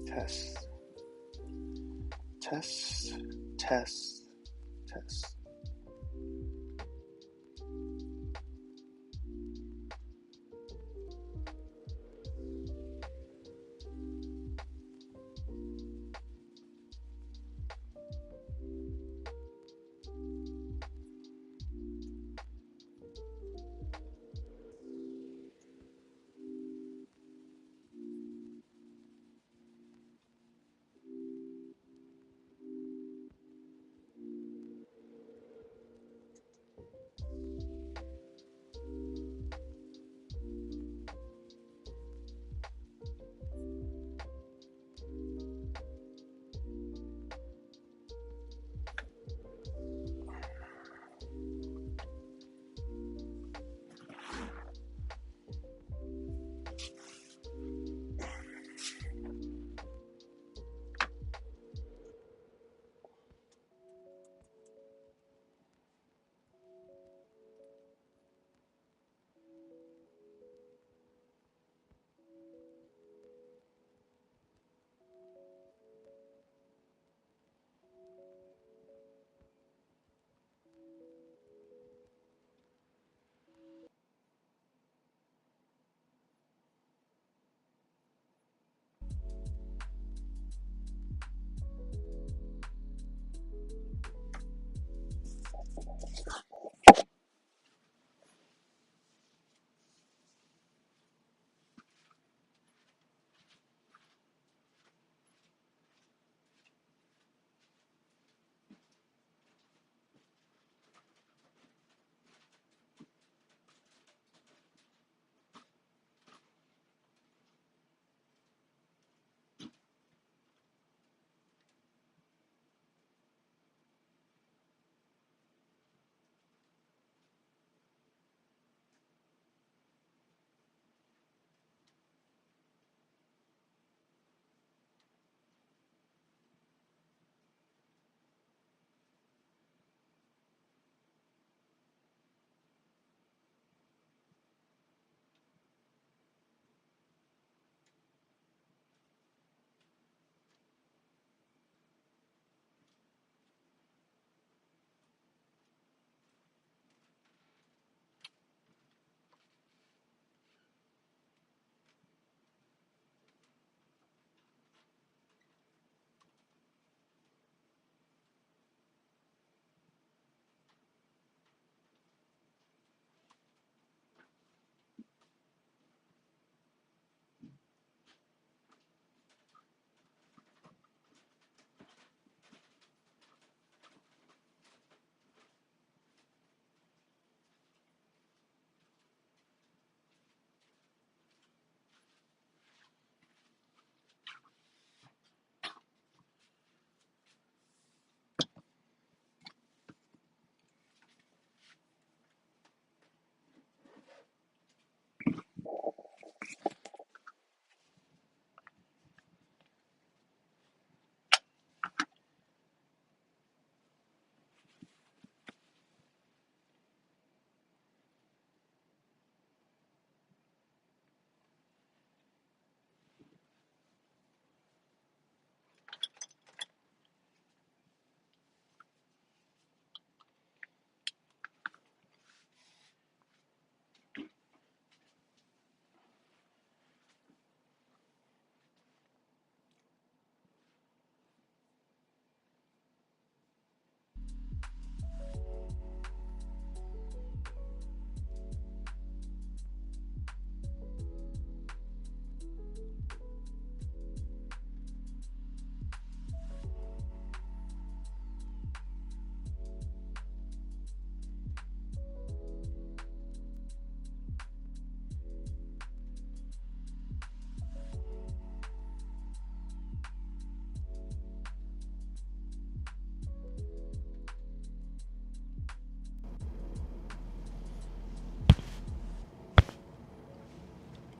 Test. Test. Test. Test.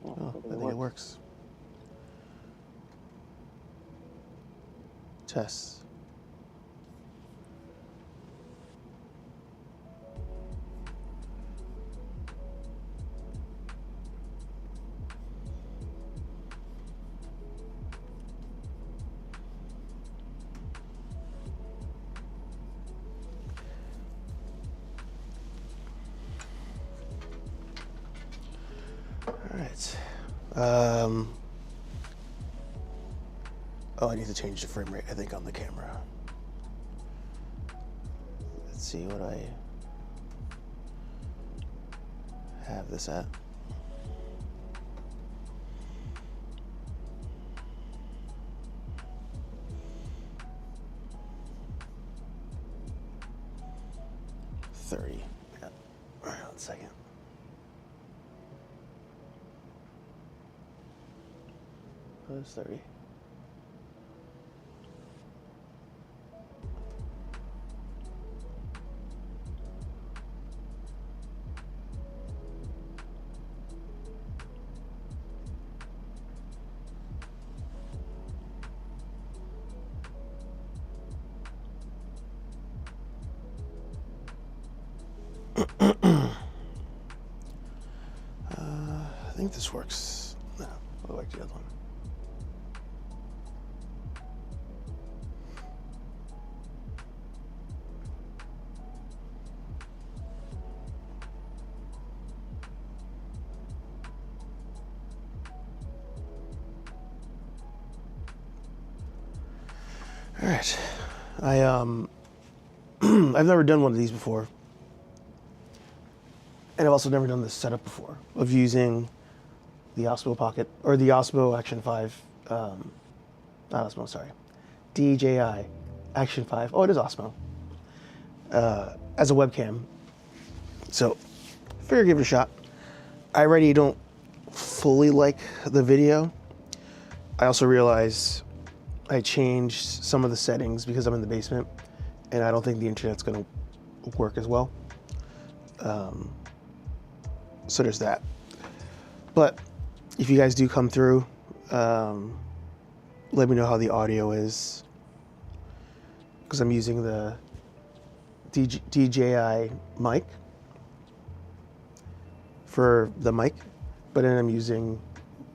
Oh, I think it works. Test. right. Oh, I need to change the frame rate, I think, on the camera. Let's see what I have this at. Yeah. All right, 1 second. That's 30. I think this works. No, I like the other one. All right, I've never done one of these before, and I've also never done this setup before of using the Osmo Pocket or the Osmo Action 5, not Osmo, sorry, DJI Action 5. Oh, it is Osmo, as a webcam. So, I figured I'd give it a shot. I already don't fully like the video. I also realize I changed some of the settings because I'm in the basement, and I don't think the internet's gonna work as well. So there's that. But if you guys do come through, let me know how the audio is, because I'm using the DJI mic for the mic, but then I'm using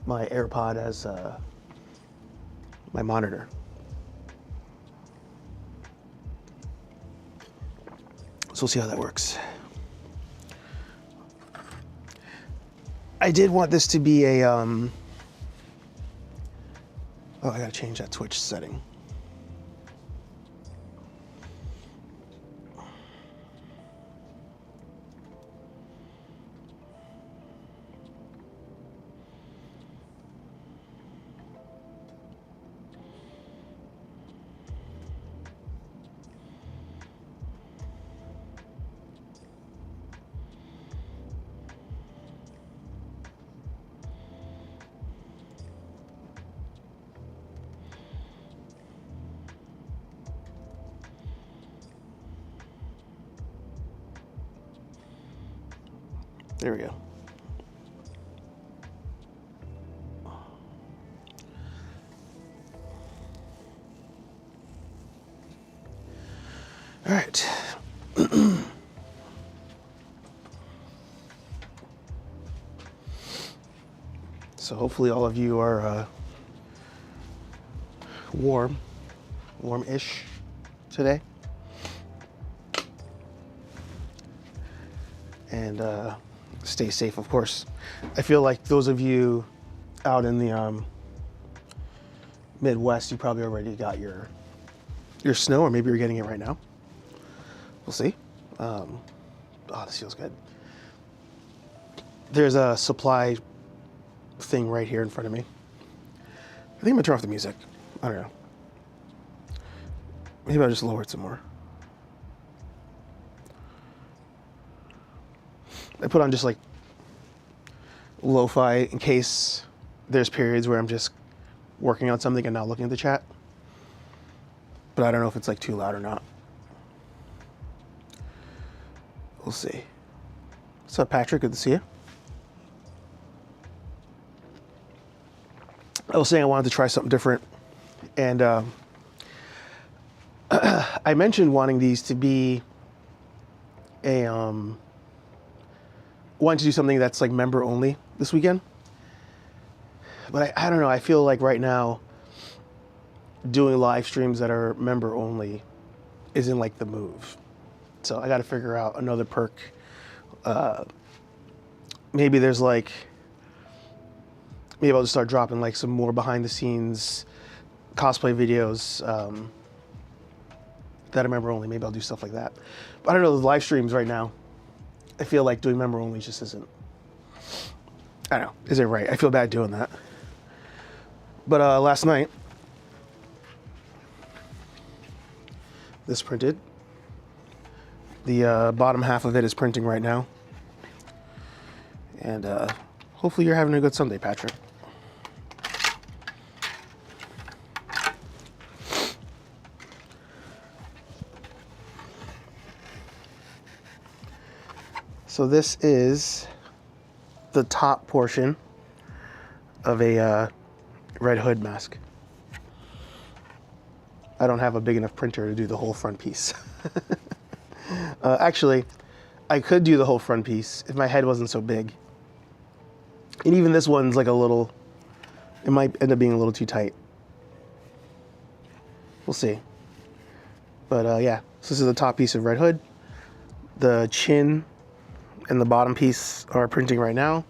my AirPod as my monitor. So we'll see how that works. I did want this to be a, oh, I gotta change that Twitch setting. There we go. All right. So hopefully all of you are warm-ish today. And stay safe, of course. I feel like those of you out in the Midwest, you probably already got your snow, or maybe you're getting it right now. We'll see. Oh, this feels good. There's a supply thing right here in front of me. I think I'm gonna turn off the music. I don't know. Maybe I'll just lower it some more. I put on just like lo-fi in case there's periods where I'm just working on something and not looking at the chat. But I don't know if it's like too loud or not. We'll see. What's up, Patrick? Good to see you. I was saying I wanted to try something different, and I mentioned wanting these to be a wanting to do something that's like member only this weekend. But I don't know, I feel like right now doing live streams that are member only isn't like the move. So I got to figure out another perk. Maybe there's like maybe I'll just start dropping like some more behind the scenes cosplay videos that are member only. Maybe I'll do stuff like that. But I don't know, the live streams right now, I feel like doing member only just isn't, I don't know, is it right? I feel bad doing that. But last night, this printed. The bottom half of it is printing right now. And hopefully you're having a good Sunday, Patrick. So this is the top portion of a Red Hood mask. I don't have a big enough printer to do the whole front piece. Actually, I could do the whole front piece if my head wasn't so big. And even this one's like a little, it might end up being a little too tight. We'll see. But yeah, so this is the top piece of Red Hood. The chin and the bottom piece are printing right now.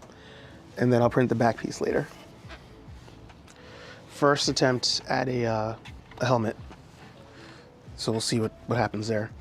And then I'll print the back piece later. First attempt at a helmet. So we'll see what happens there.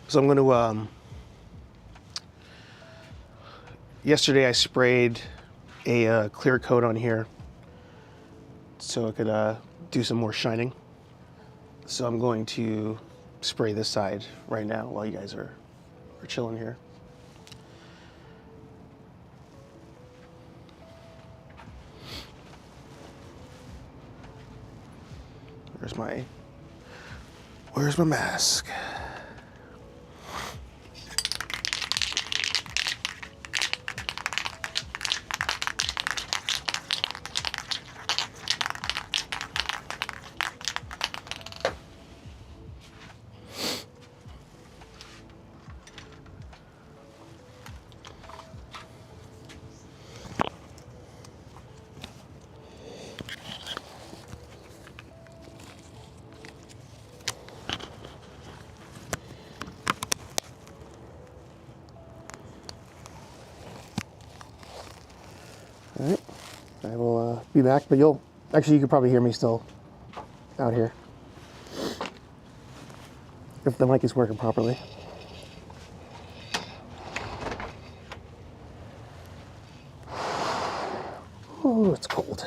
So I'm going to, yesterday I sprayed a clear coat on here so it could do some more shining. So I'm going to spray this side right now while you guys are chilling here. Where's my mask? All right, I will be back, but you could probably hear me still out here if the mic is working properly. Oh, it's cold.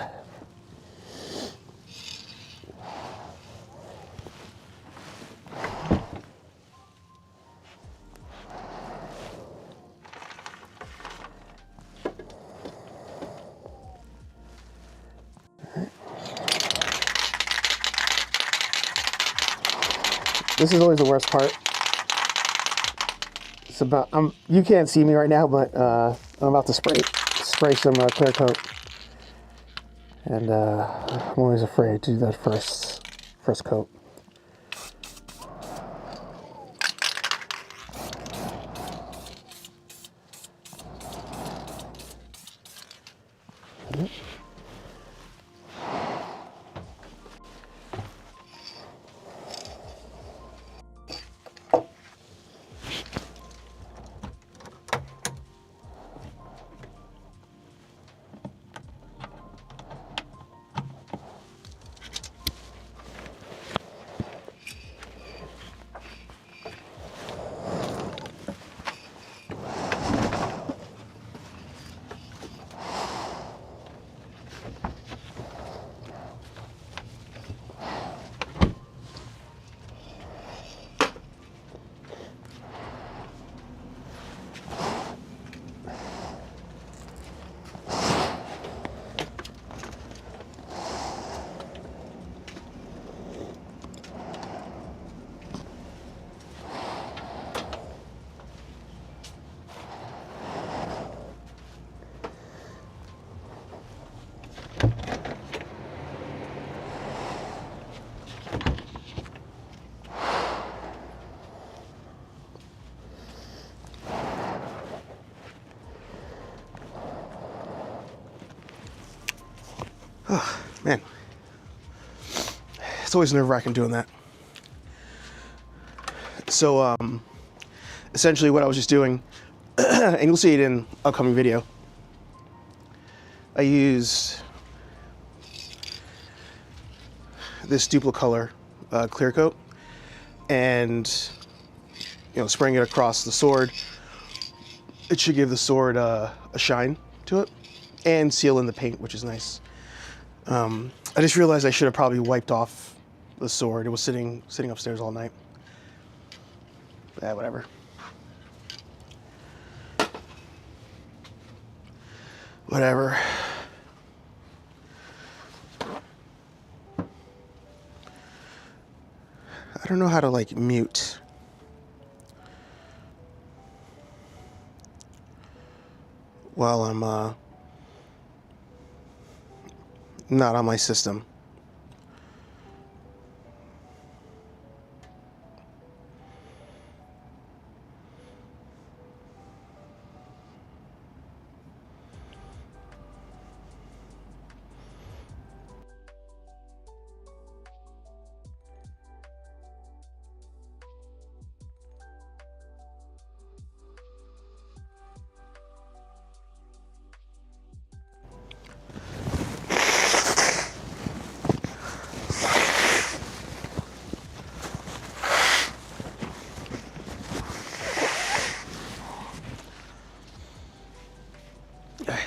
This is always the worst part. It's about, you can't see me right now, but I'm about to spray some clear coat. And I'm always afraid to do that first coat. Oh, man. It's always nerve-wracking doing that. So, essentially what I was just doing, and you'll see it in upcoming video, I use this Duplicolor clear coat and, you know, spraying it across the sword. It should give the sword a shine to it and seal in the paint, which is nice. I just realized I should have probably wiped off the sword. It was sitting upstairs all night. Yeah, whatever. Whatever. I don't know how to like mute. While I'm not on my system.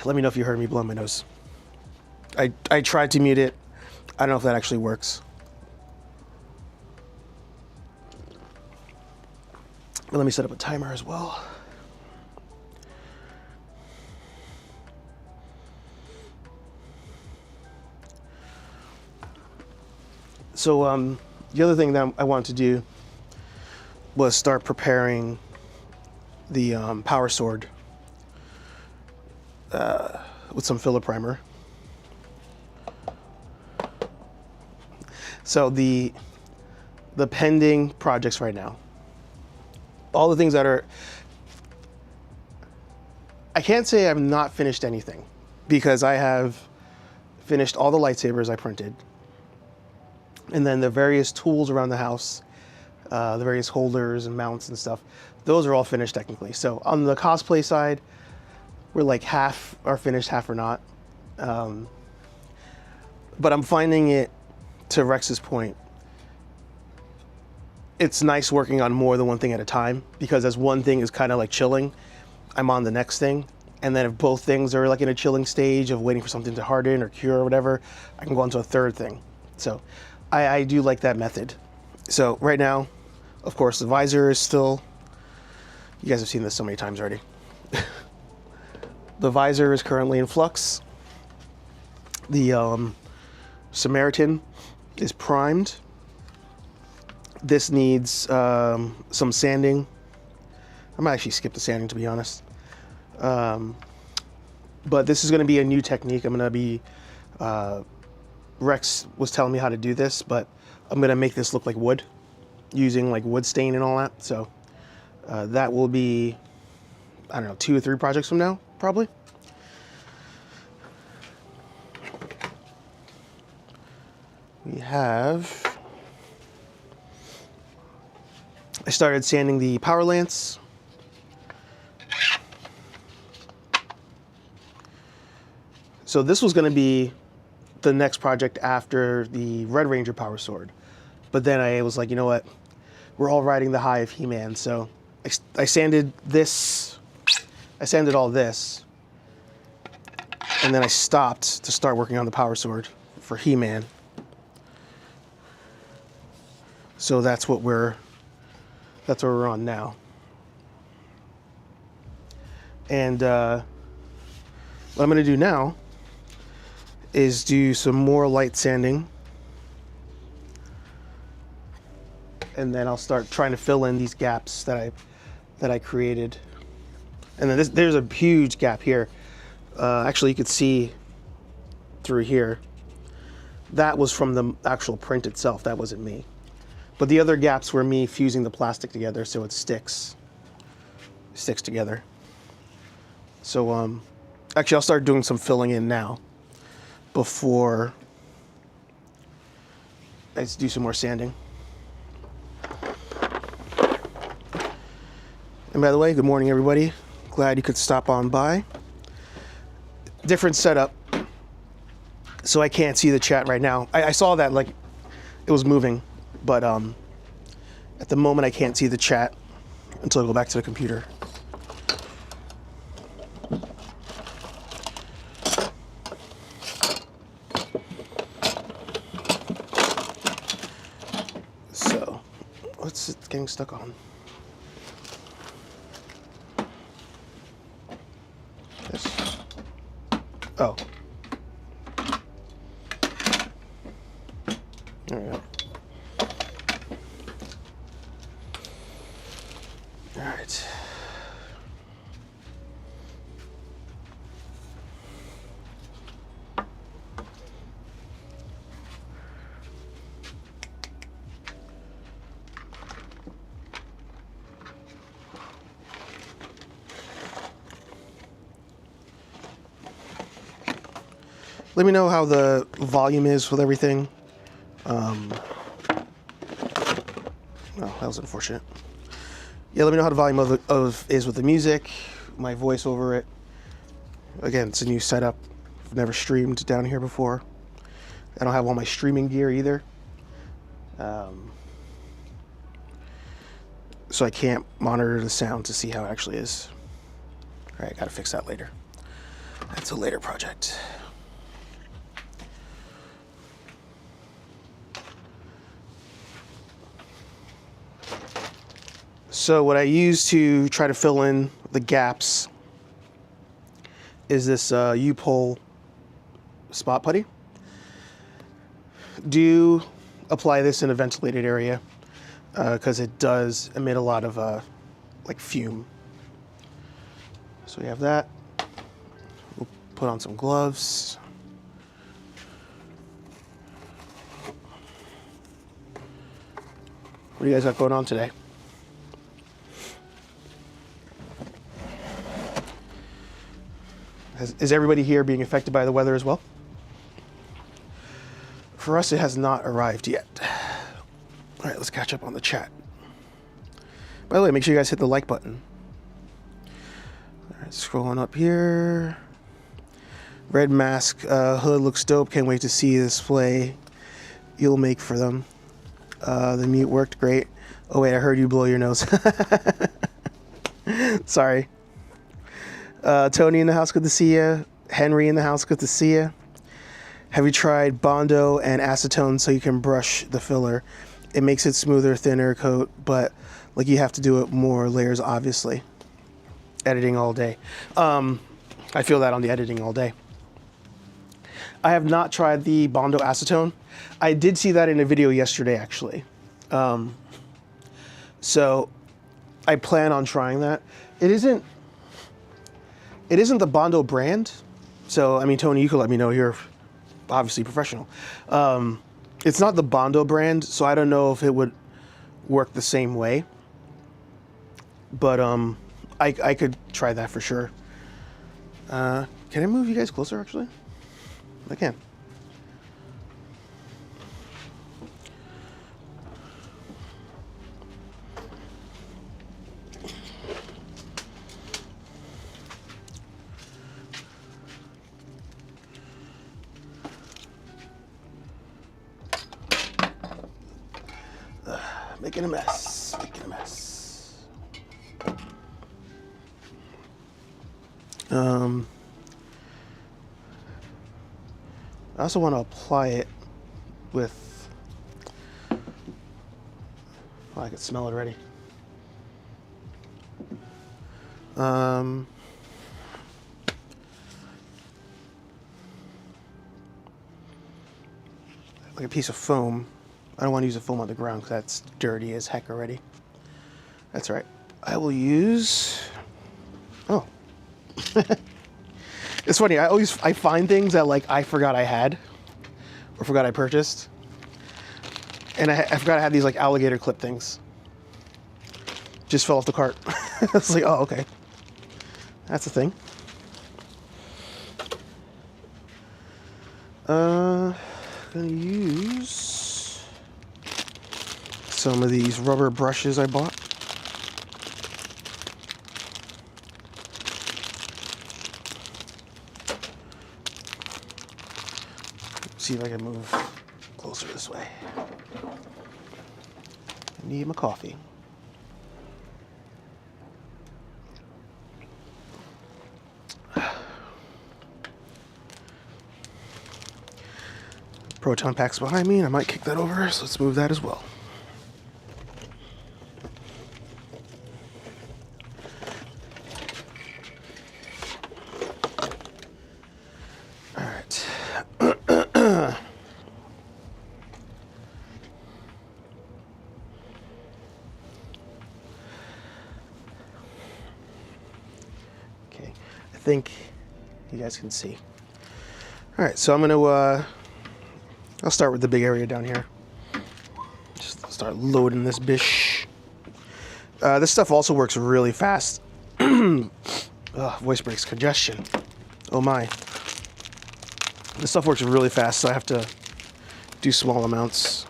Let me know if you heard me blow my nose. I tried to mute it. I don't know if that actually works. But let me set up a timer as well. So the other thing that I wanted to do was start preparing the power sword with some filler primer. So the pending projects right now, all the things that are, I can't say I've not finished anything because I have finished all the lightsabers I printed. And then the various tools around the house, the various holders and mounts and stuff, those are all finished technically. So on the cosplay side, we're like half are finished, half are not. But I'm finding it, to Rex's point, it's nice working on more than one thing at a time, because as one thing is kind of like chilling, I'm on the next thing. And then if both things are like in a chilling stage of waiting for something to harden or cure or whatever, I can go on to a third thing. So I do like that method. So right now, of course, the visor is still, you guys have seen this so many times already. The visor is currently in flux. The Samaritan is primed. This needs some sanding. I might actually skip the sanding, to be honest. But this is going to be a new technique. I'm going to be, Rex was telling me how to do this, but I'm going to make this look like wood, using like wood stain and all that. So that will be, I don't know, 2 or 3 projects from now, probably. We have, I started sanding the power lance. So this was going to be the next project after the Red Ranger power sword. But then I was like, you know what? We're all riding the high of He-Man. So I sanded this, I sanded all this. And then I stopped to start working on the power sword for He-Man. So that's what we're on now. And what I'm going to do now is do some more light sanding. And then I'll start trying to fill in these gaps that I created. And then there's a huge gap here. Actually, you could see through here. That was from the actual print itself. That wasn't me. But the other gaps were me fusing the plastic together so it sticks together. So actually I'll start doing some filling in now before Let's do some more sanding. And by the way, good morning, everybody. Glad you could stop on by. Different setup, so I can't see the chat right now. I saw that like it was moving, but at the moment I can't see the chat until I go back to the computer. So, what's it getting stuck on? This. Oh. There we go. All right. Let me know how the volume is with everything. Oh, that was unfortunate. Yeah, let me know how the volume is with the music, my voice over it. Again, it's a new setup. I've never streamed down here before. I don't have all my streaming gear either. So I can't monitor the sound to see how it actually is. All right, gotta fix that later. That's a later project. So what I use to try to fill in the gaps is this U-Pole spot putty. Do apply this in a ventilated area because it does emit a lot of like fume. So we have that. We'll put on some gloves. What do you guys got going on today? Is everybody here being affected by the weather as well? For us, it has not arrived yet. All right, let's catch up on the chat. By the way, make sure you guys hit the like button. All right, scrolling up here. Red mask hood looks dope. Can't wait to see the display you'll make for them. The mute worked great. Oh wait, I heard you blow your nose. Sorry. Tony in the house, good to see you. Henry in the house, good to see you. Have you tried Bondo and acetone so you can brush the filler? It makes it smoother, thinner coat, but like you have to do it more layers, obviously. Editing all day. I feel that on the editing all day. I have not tried the Bondo acetone. I did see that in a video yesterday, actually. So I plan on trying that. It isn't the Bondo brand. So, I mean, Tony, you could let me know. You're obviously professional. It's not the Bondo brand, so I don't know if it would work the same way. But I could try that for sure. Can I move you guys closer, actually? I can. Making a mess. Making a mess. I also want to apply it with. Oh, I can smell it already. Like a piece of foam. I don't want to use a foam on the ground because that's dirty as heck already. That's right. I will use. Oh. It's funny. I find things that like I forgot I had, or forgot I purchased, and I forgot I had these like alligator clip things. Just fell off the cart. It's like, oh, okay, that's a thing. Gonna use some of these rubber brushes I bought. See if I can move closer this way. I need my coffee. Proton pack's behind me, and I might kick that over, so let's move that as well. All right. Okay, I think you guys can see. All right, so I'm gonna I'll start with the big area down here. Just start loading this bish. This stuff also works really fast. Voice breaks, congestion. Oh my. This stuff works really fast, so I have to do small amounts.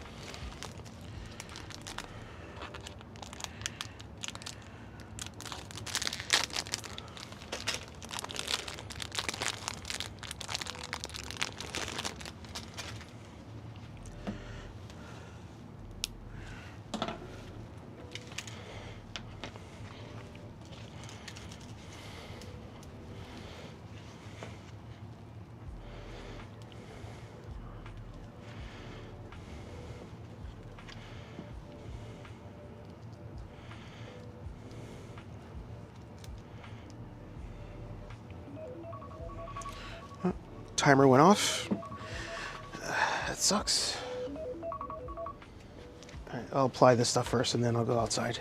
Timer went off. That sucks. All right, I'll apply this stuff first, and then I'll go outside.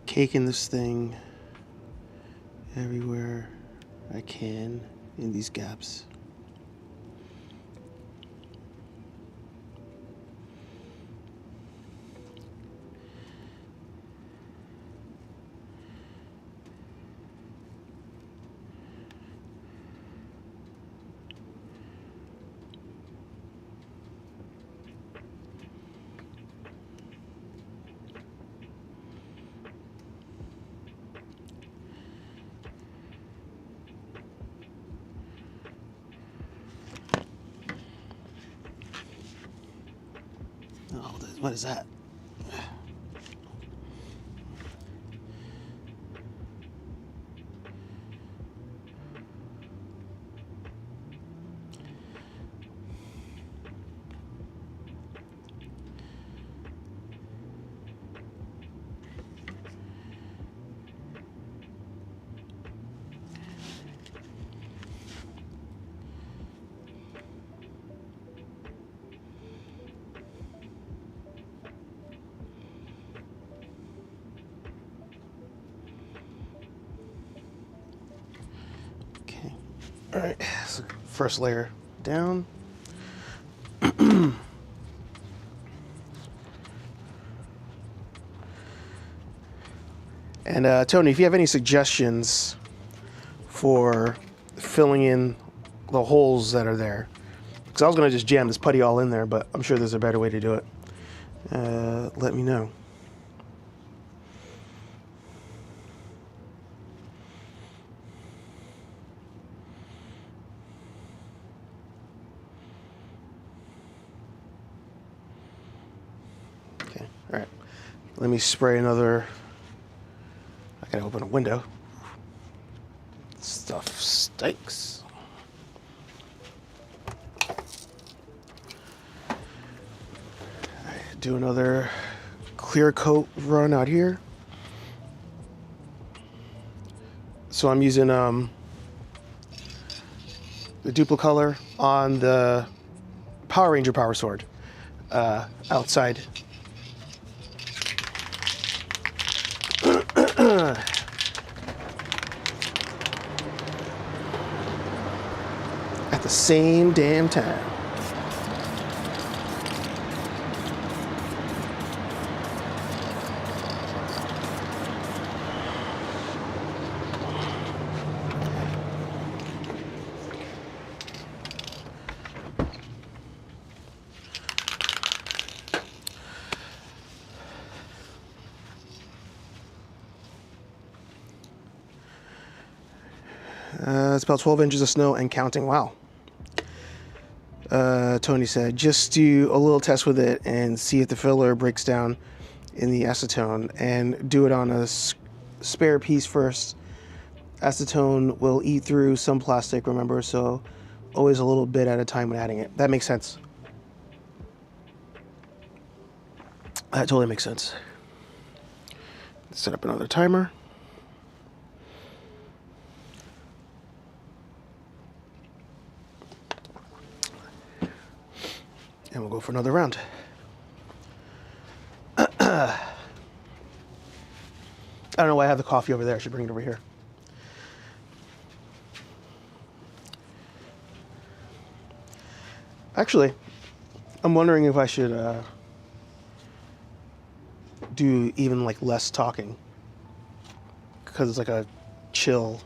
Caking this thing everywhere I can in these gaps. Oh, what is that? All right, so first layer down. And Tony, if you have any suggestions for filling in the holes that are there, because I was going to just jam this putty all in there, but I'm sure there's a better way to do it. Let me know. All right, let me spray another. I gotta open a window. Stuff stinks. Do another clear coat run out here. So I'm using the Duplicolor on the Power Ranger Power Sword outside. At the same damn time. It's about 12 inches of snow and counting. Wow. Tony said, just do a little test with it and see if the filler breaks down in the acetone, and do it on a spare piece first. Acetone will eat through some plastic, remember, so always a little bit at a time when adding it. That makes sense. That totally makes sense. Set up another timer. And we'll go for another round. I don't know why I have the coffee over there. I should bring it over here. Actually, I'm wondering if I should do even like less talking, because it's like a chill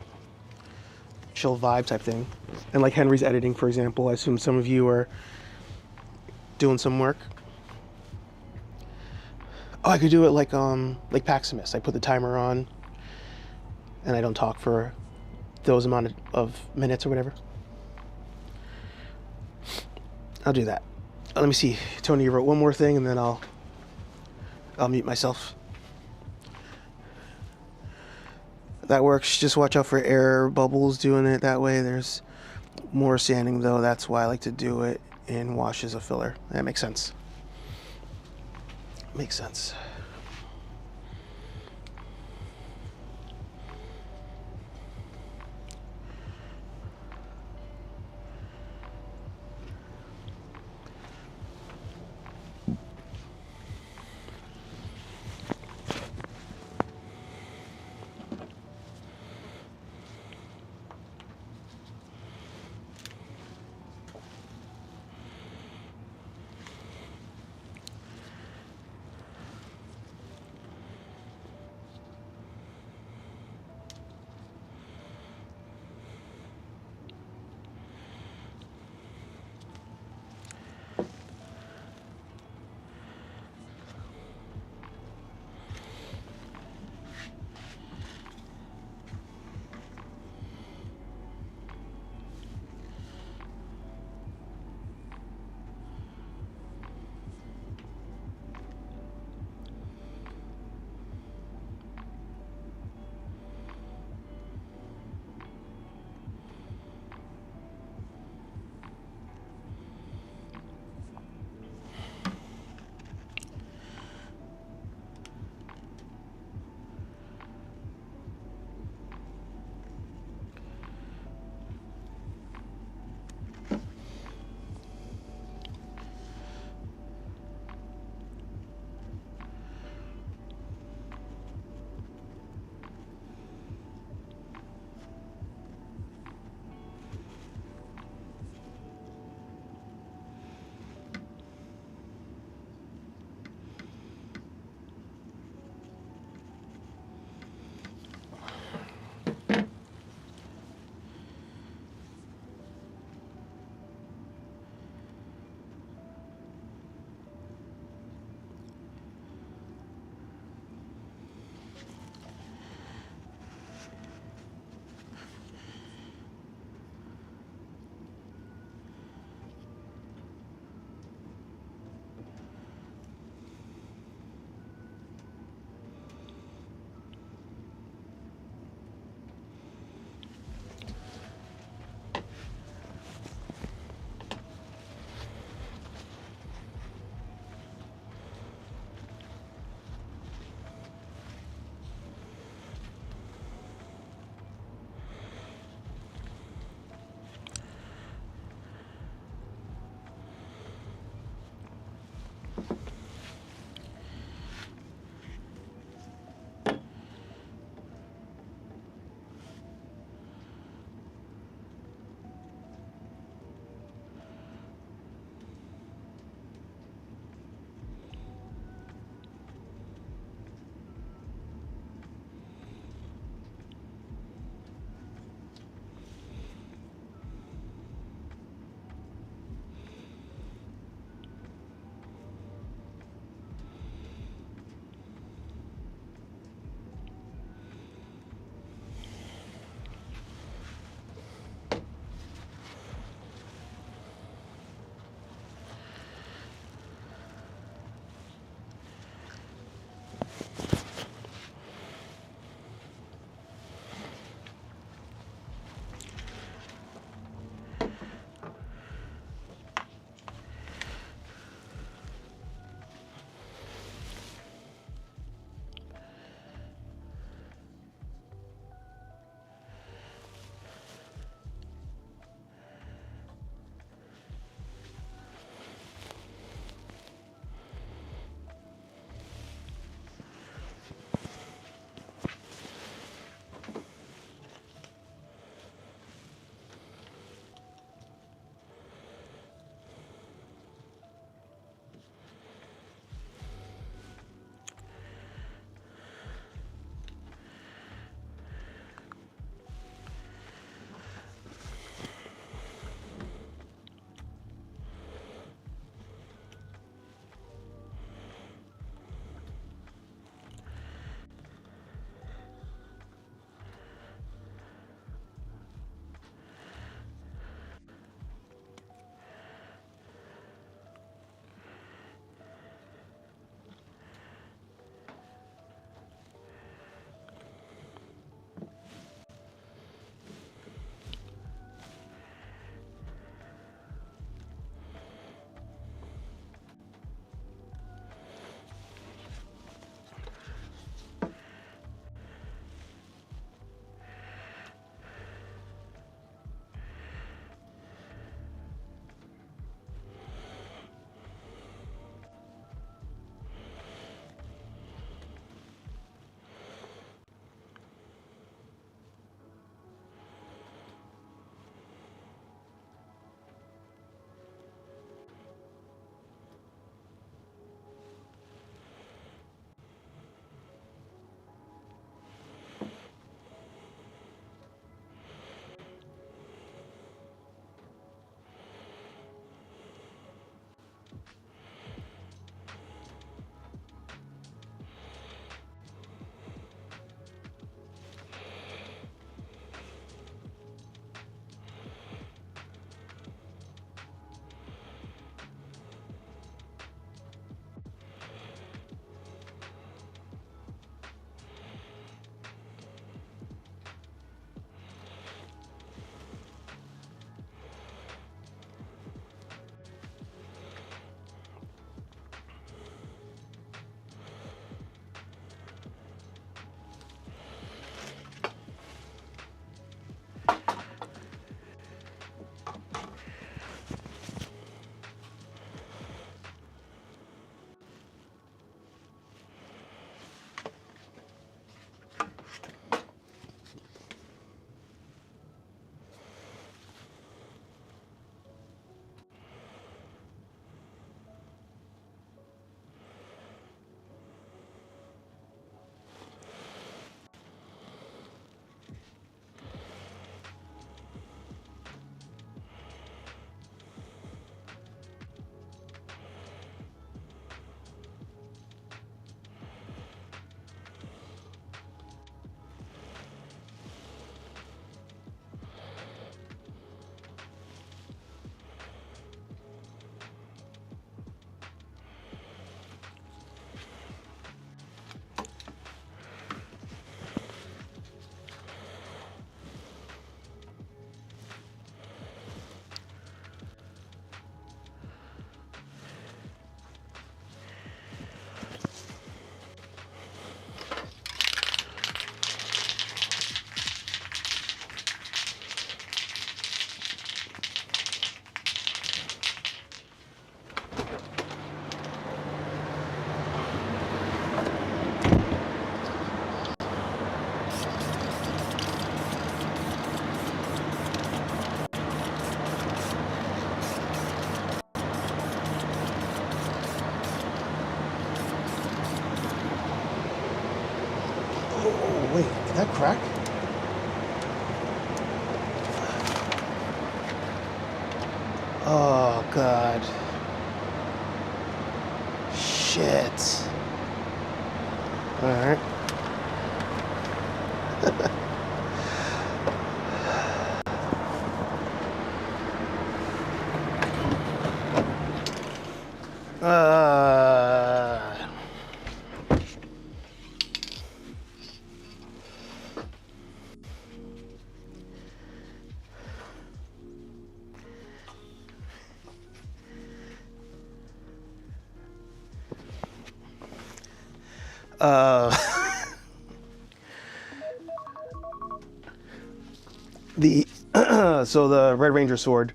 vibe type thing. And like Henry's editing, for example, I assume some of you are doing some work. Oh, I could do it like Paximus. I put the timer on and I don't talk for those amount of minutes or whatever. I'll do that. Let me see. Tony, you wrote one more thing and then I'll mute myself. That works. Just watch out for air bubbles doing it that way. There's more sanding though. That's why I like to do it in washes of filler. That makes sense. Makes sense. Oh, wait, did that crack? Oh, God. Shit. Alright. The so the Red Ranger sword,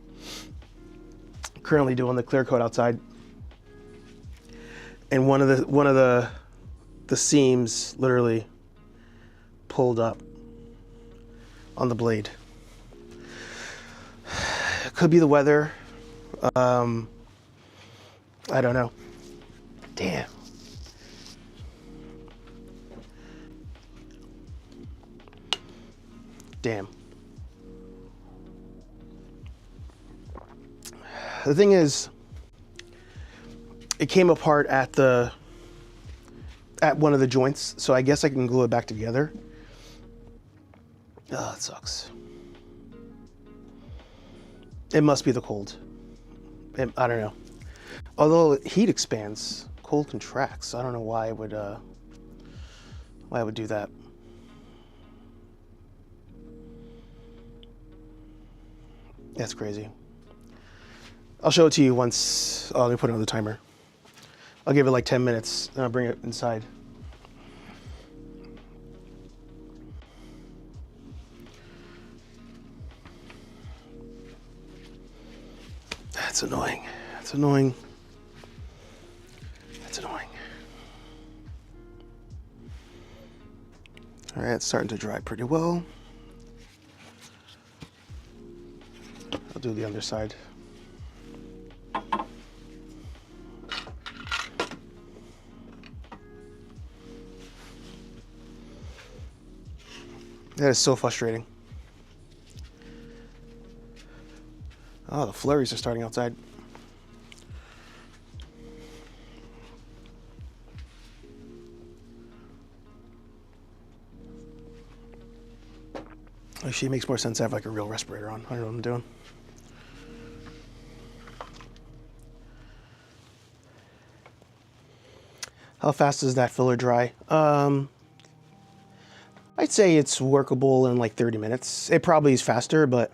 currently doing the clear coat outside, and one of the seams literally pulled up on the blade. It could be the weather. I don't know. Damn. Damn. The thing is, it came apart at one of the joints, so I guess I can glue it back together. Oh, it sucks. It must be the cold. I don't know. Although heat expands, cold contracts. I don't know why it would do that. That's crazy. I'll show it to you once. Oh, let me put it on the timer. I'll give it like 10 minutes, and I'll bring it inside. That's annoying. That's annoying. That's annoying. All right, it's starting to dry pretty well. I'll do the underside. That is so frustrating. Oh, the flurries are starting outside. Actually, it makes more sense to have like a real respirator on. I don't know what I'm doing. How fast does that filler dry? I'd say it's workable in like 30 minutes. It probably is faster, but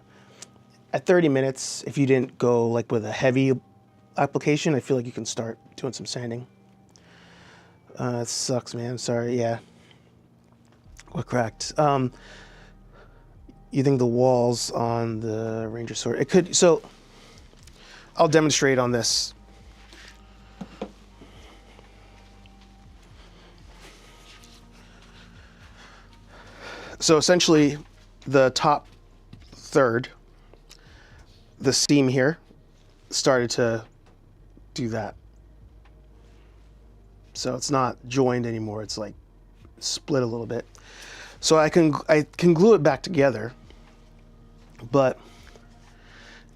at 30 minutes, if you didn't go like with a heavy application, I feel like you can start doing some sanding. It sucks, man. Sorry. Yeah. What cracked? You think the walls on the Ranger sword? It could. So I'll demonstrate on this. So essentially, the top third, the seam here, started to do that. So it's not joined anymore. It's like split a little bit. So I can glue it back together, but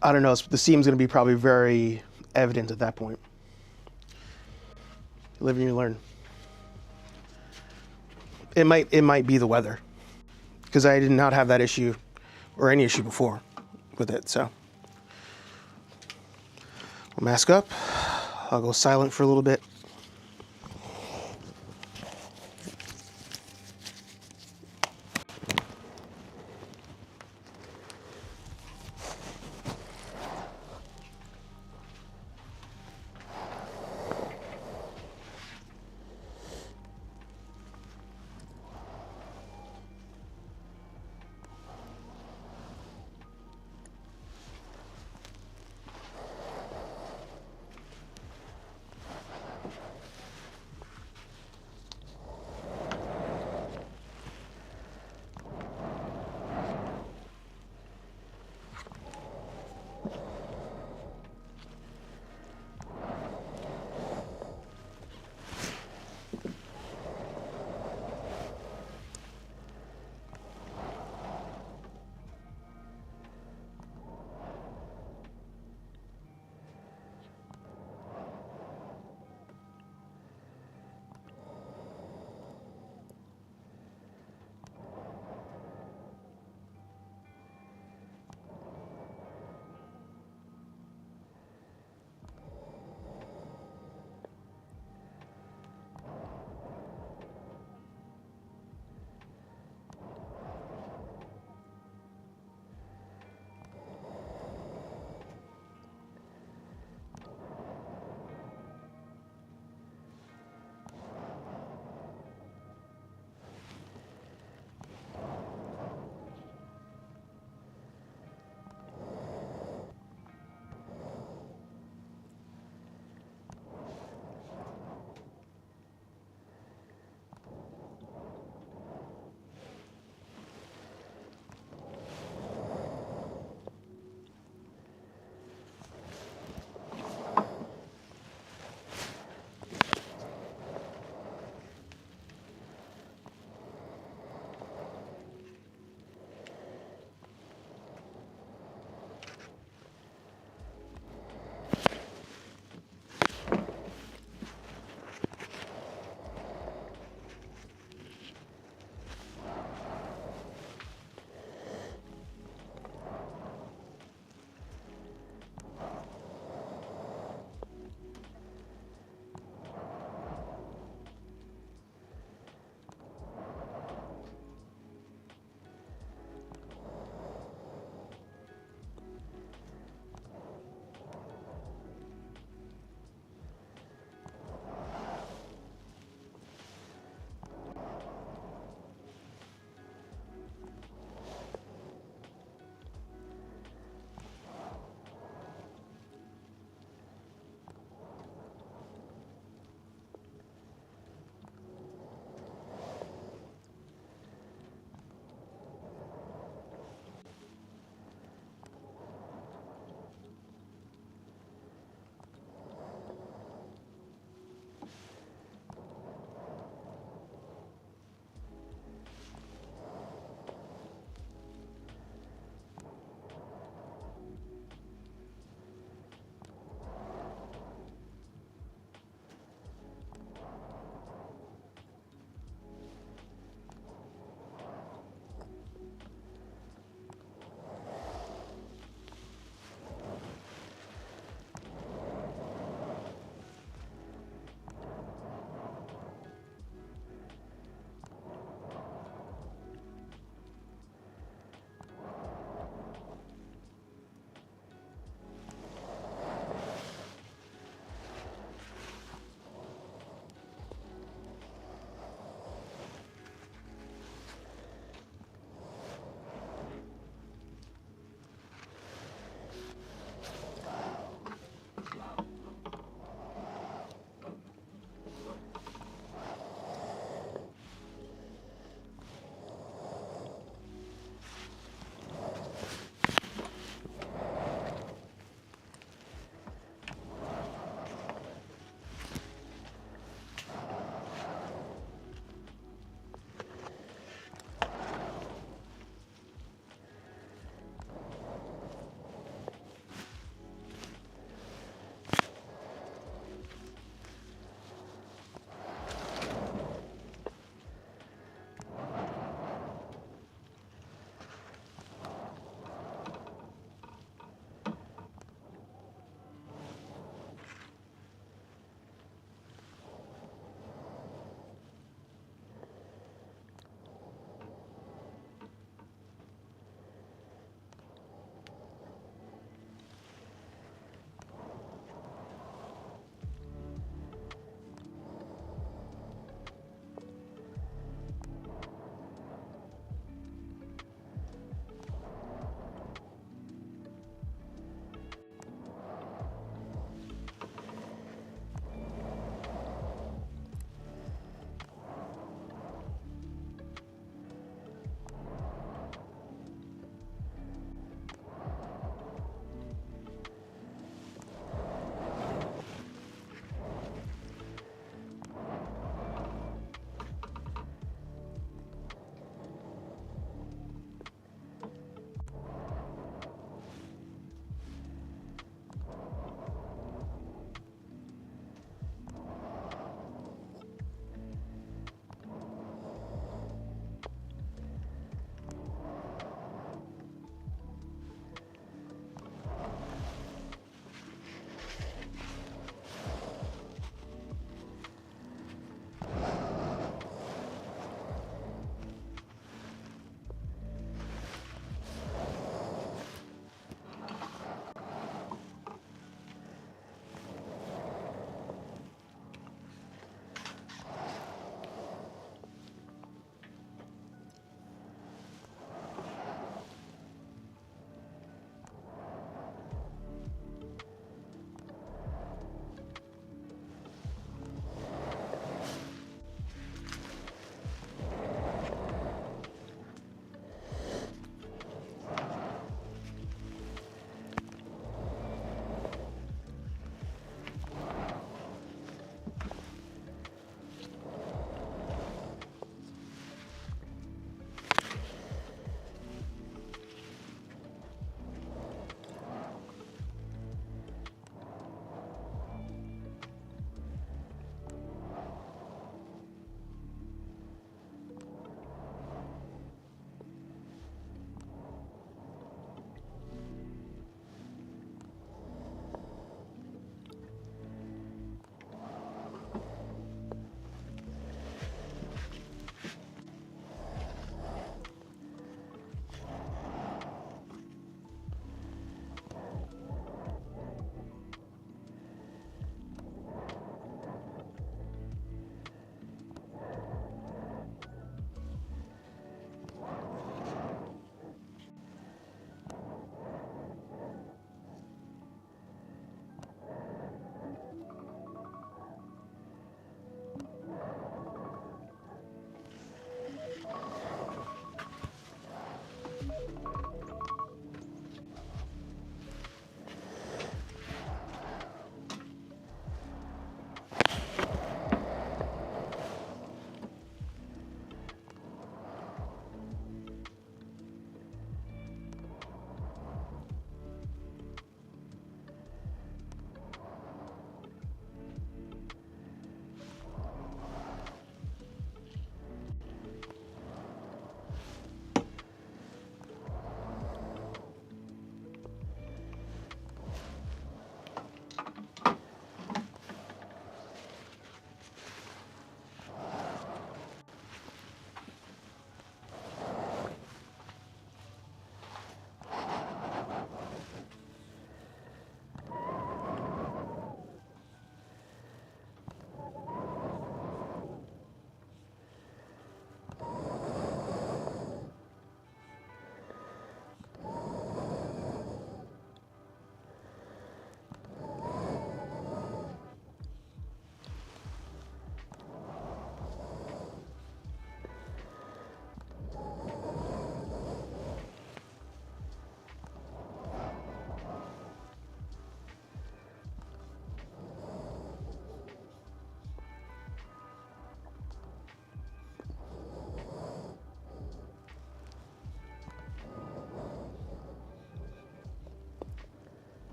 I don't know. The seam's going to be probably very evident at that point. You live and you learn. It might be the weather, because I did not have that issue or any issue before with it. So I'll mask up. I'll go silent for a little bit.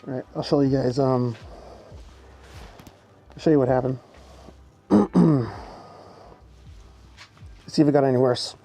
All right, I'll show you guys. I'll show you what happened. See if it got any worse.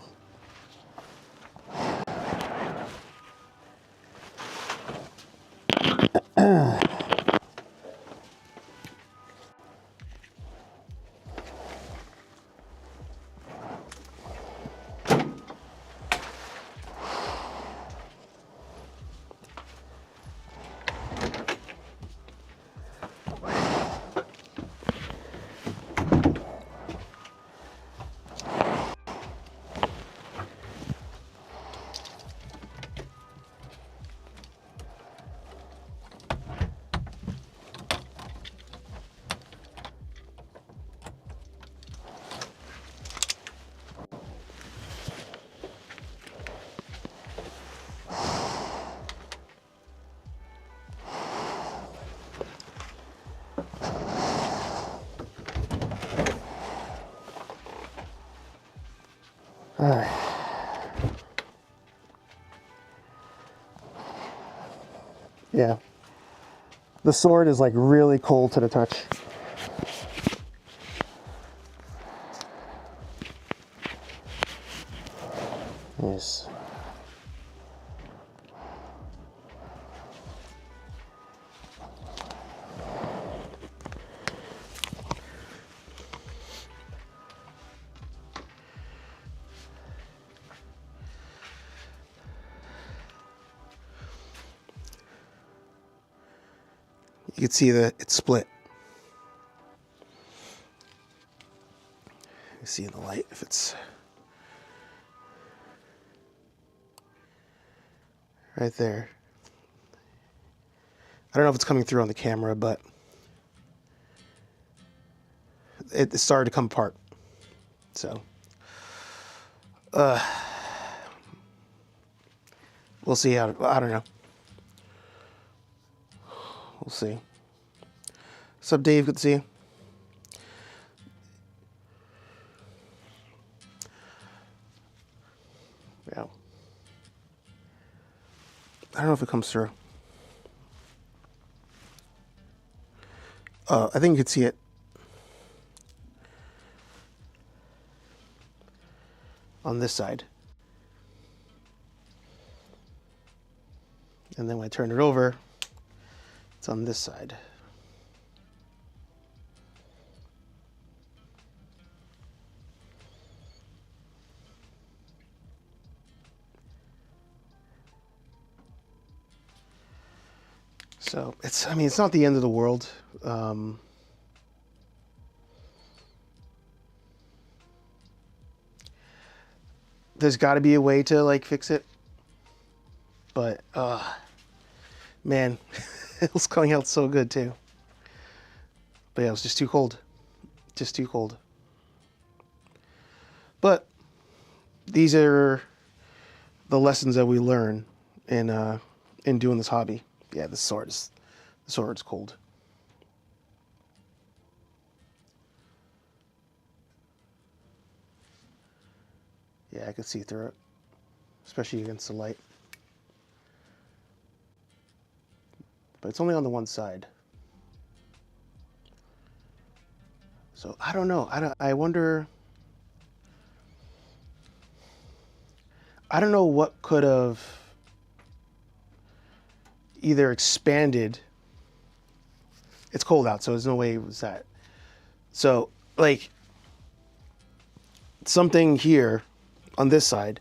All right. Yeah. The sword is like really cold to the touch. Yes. You can see that it's split. You see in the light if it's right there. I don't know if it's coming through on the camera, but it started to come apart. So, we'll see how, I don't know. We'll see. What's up, Dave? Good to see you. Yeah. I don't know if it comes through. I think you could see it. On this side. And then when I turn it over, it's on this side. So it's, I mean, it's not the end of the world. There's got to be a way to like fix it, but man, it was coming out so good too. But yeah, it was just too cold, just too cold. But these are the lessons that we learn in doing this hobby. Yeah, the sword's cold. Yeah, I could see through it, especially against the light. But it's only on the one side. So I don't know. I wonder. I don't know what could have either expanded. It's cold out, so there's no way it was that. So, like, something here on this side,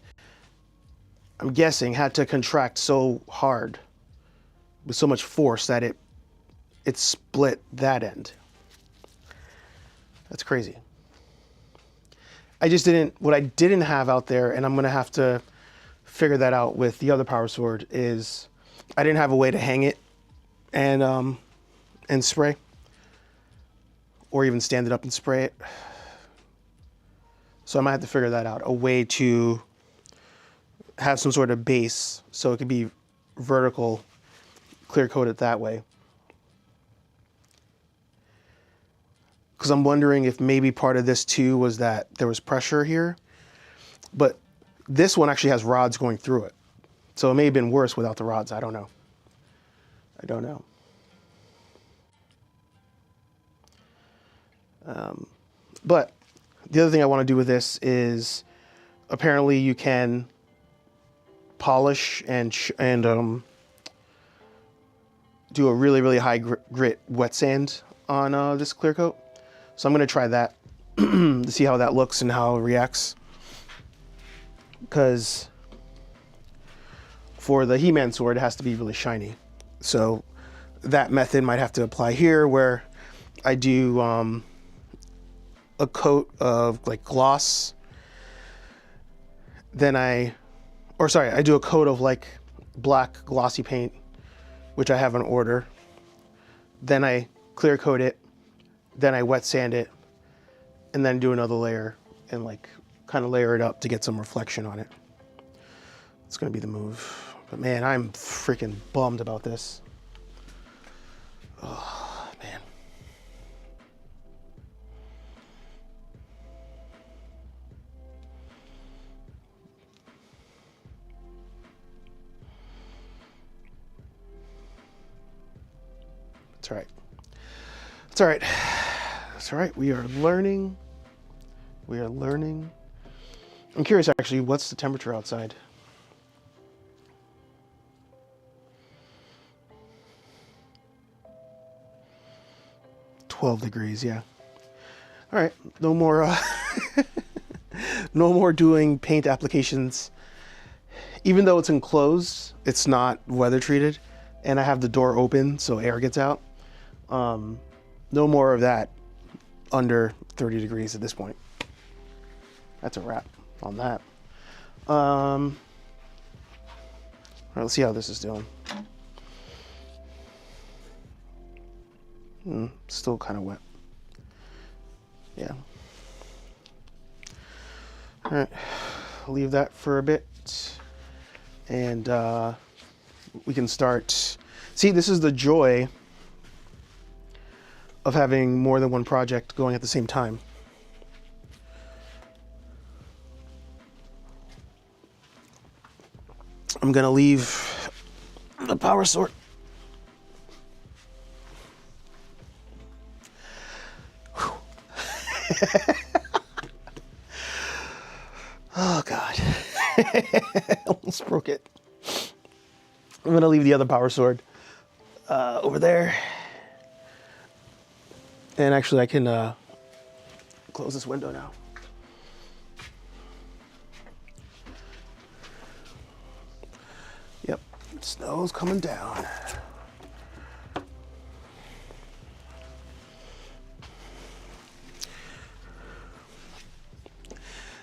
I'm guessing, had to contract so hard with so much force that it split that end. That's crazy. What I didn't have out there, and I'm gonna have to figure that out with the other power sword, is I didn't have a way to hang it and spray, or even stand it up and spray it. So I might have to figure that out, a way to have some sort of base so it could be vertical, clear coated that way. Because I'm wondering if maybe part of this too was that there was pressure here, but this one actually has rods going through it. So it may have been worse without the rods. I don't know. I don't know. But the other thing I want to do with this is apparently you can polish and do a really, really high grit wet sand on this clear coat. So I'm going to try that to see how that looks and how it reacts. Because for the He-Man sword, it has to be really shiny. So that method might have to apply here, where I do a coat of like gloss. Then I do a coat of like black glossy paint, which I have on order. Then I clear coat it. Then I wet sand it, and then do another layer and like kind of layer it up to get some reflection on it. It's gonna be the move. But man, I'm freaking bummed about this. Oh, man. It's all right. It's all right. It's all right. We are learning. We are learning. I'm curious, actually, what's the temperature outside? $12 degrees, yeah. All right, no more, no more doing paint applications. Even though it's enclosed, it's not weather treated, and I have the door open so air gets out. No more of that under 30 degrees at this point. That's a wrap on that. All right, let's see how this is doing. Still kind of wet. Yeah. All right, leave that for a bit, and we can start. See, this is the joy of having more than one project going at the same time. I'm gonna leave the power sword. Oh God, almost broke it. I'm gonna leave the other power sword over there. And actually I can close this window now. Yep, snow's coming down.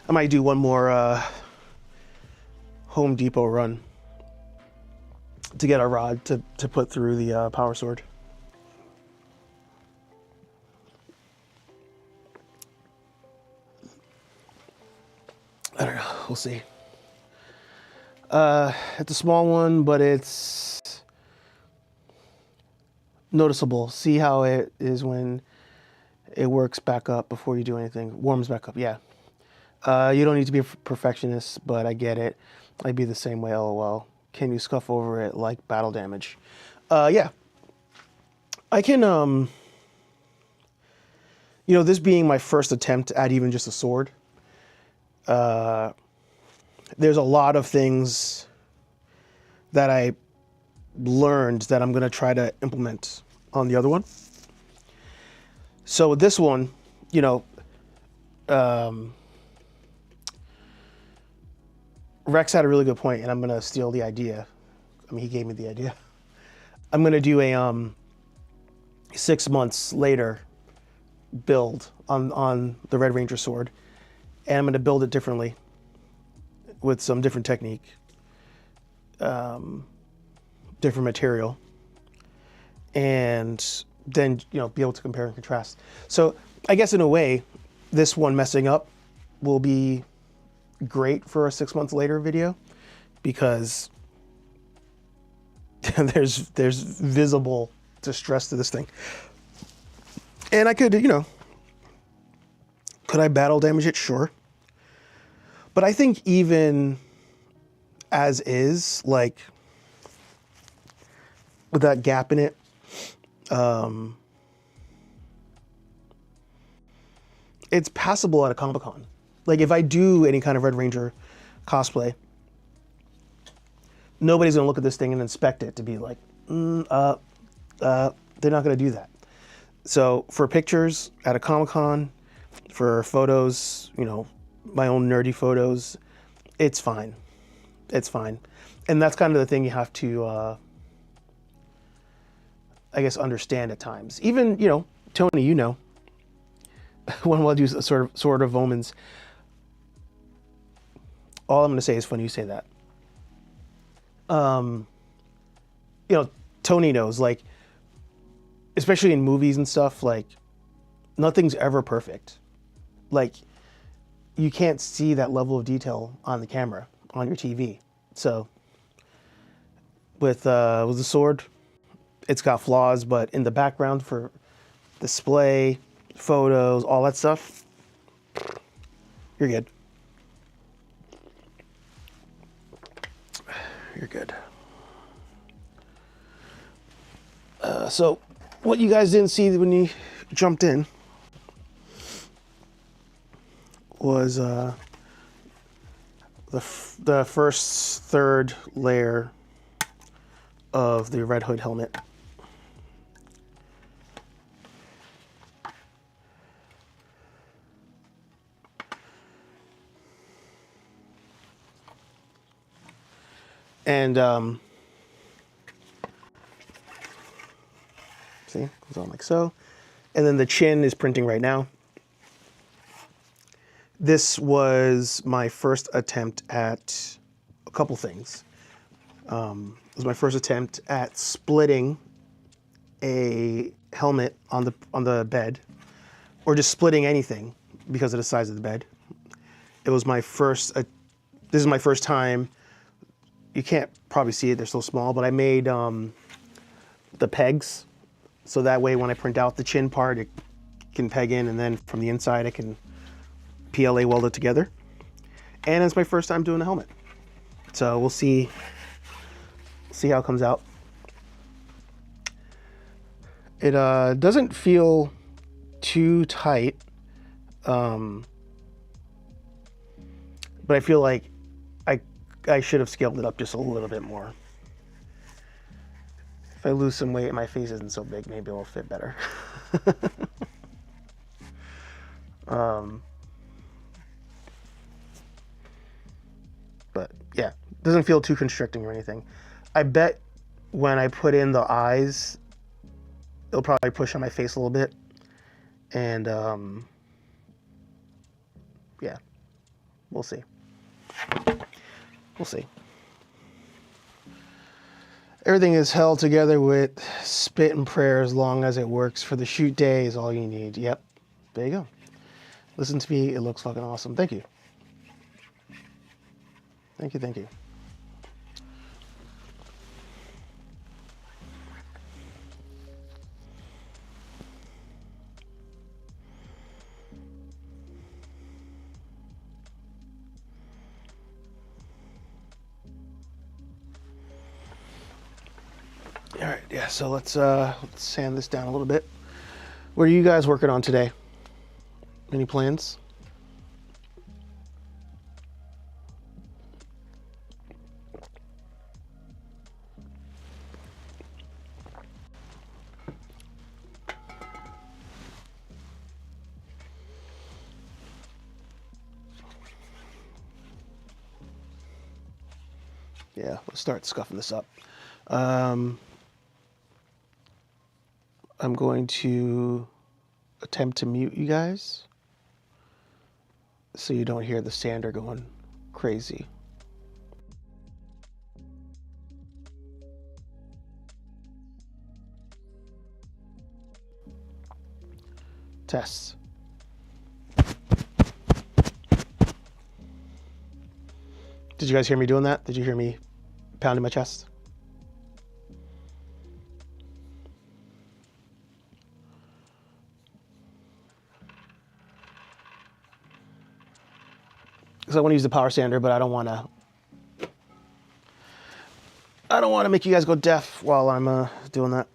I might do one more Home Depot run to get a rod to put through the power sword. I don't know, we'll see. It's a small one, but it's noticeable. See how it is when it works back up before you do anything. Warms back up, yeah. You don't need to be a perfectionist, but I get it. I'd be the same way, LOL. Can you scuff over it like battle damage? Yeah. I can, you know, this being my first attempt at even just a sword, there's a lot of things that I learned that I'm going to try to implement on the other one. So with this one, you know, Rex had a really good point, and I'm going to steal the idea. I mean, he gave me the idea. I'm going to do a 6 months later build on the Red Ranger sword, and I'm going to build it differently with some different technique, different material, and then, you know, be able to compare and contrast. So I guess in a way, this one messing up will be great for a 6 months later video, because there's visible distress to this thing. And I could, you know, could I battle damage it? Sure. But I think even as is, like, with that gap in it, it's passable at a Comic-Con. Like if I do any kind of Red Ranger cosplay, nobody's gonna look at this thing and inspect it to be like, they're not gonna do that. So for pictures at a Comic-Con, for photos, you know, my own nerdy photos, it's fine. It's fine. And that's kind of the thing you have to, I guess, understand at times. Even, you know, Tony, you know, when we'll do a sort of omens, all I'm going to say is when you say that. You know, Tony knows, like, especially in movies and stuff, like, nothing's ever perfect. Like, you can't see that level of detail on the camera, on your TV. So, with the sword, it's got flaws, but in the background for display, photos, all that stuff, you're good. You're good. So, what you guys didn't see when you jumped in was the first third layer of the Red Hood helmet. And see, it goes on like so. And then the chin is printing right now. This was my first attempt at a couple things. It was my first attempt at splitting a helmet on the bed, or just splitting anything because of the size of the bed. It was my first. This is my first time. You can't probably see it; they're so small. But I made the pegs, so that way when I print out the chin part, it can peg in, and then from the inside, I can PLA weld it together. And it's my first time doing a helmet, so we'll see how it comes out. It doesn't feel too tight, but I feel like I should have scaled it up just a little bit more. If I lose some weight and my face isn't so big, maybe it'll fit better. But yeah, it doesn't feel too constricting or anything. I bet when I put in the eyes, it'll probably push on my face a little bit. And yeah, we'll see. We'll see. Everything is held together with spit and prayer as long as it works for the shoot day is all you need. Yep. There you go. Listen to me. It looks fucking awesome. Thank you. Thank you. Thank you. All right, yeah, so let's sand this down a little bit. What are you guys working on today? Any plans? Yeah, let's start scuffing this up. I'm going to attempt to mute you guys so you don't hear the sander going crazy. Tests. Did you guys hear me doing that? Did you hear me pounding my chest? Because I want to use the power sander, but I don't want to make you guys go deaf while I'm doing that.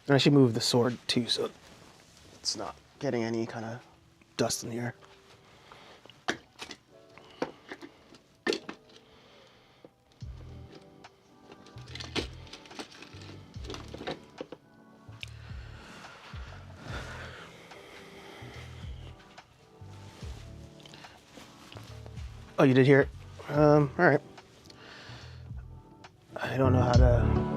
And I should move the sword too, so it's not getting any kind of dust in here. Oh, you did hear it? All right. I don't know how to...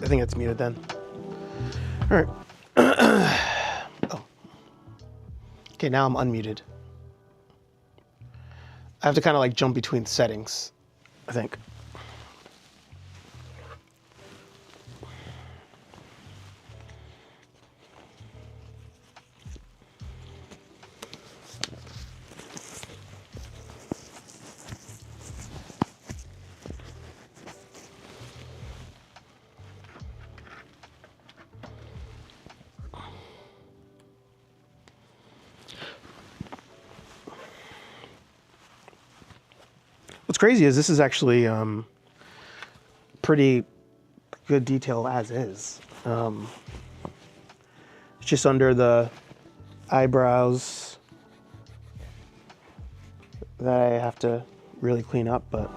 I think it's muted then. All right. Oh. Okay, now I'm unmuted. I have to kind of like jump between settings, I think. What's crazy is this is actually pretty good detail as is. It's just under the eyebrows that I have to really clean up, but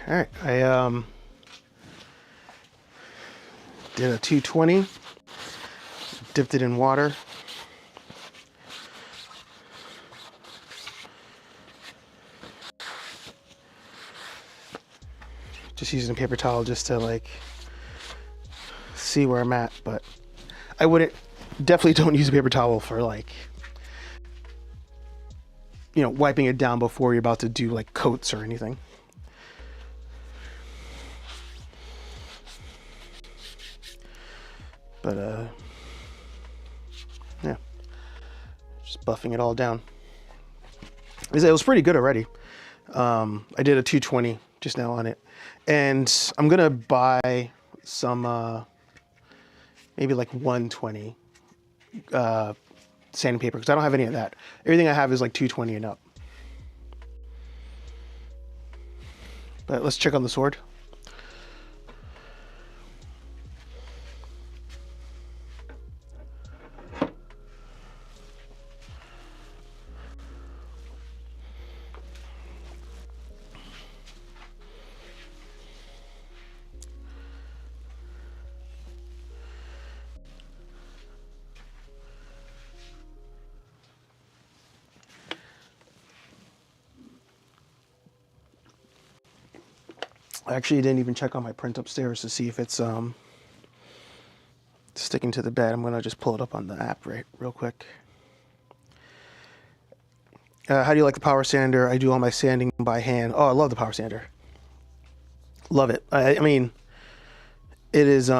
All right, I did a 220, dipped it in water. Just using a paper towel just to like see where I'm at, but I wouldn't, definitely don't use a paper towel for like, you know, wiping it down before you're about to do like coats or anything. But yeah, just buffing it all down. It was pretty good already. I did a 220 just now on it, and I'm gonna buy some maybe like 120 sandpaper, because I don't have any of that. Everything I have is like 220 and up. But let's check on the sword. I actually didn't even check on my print upstairs to see if it's sticking to the bed. I'm gonna just pull it up on the app real quick. How do you like the power sander? I do all my sanding by hand. Oh, I love the power sander. Love it. I mean, it is it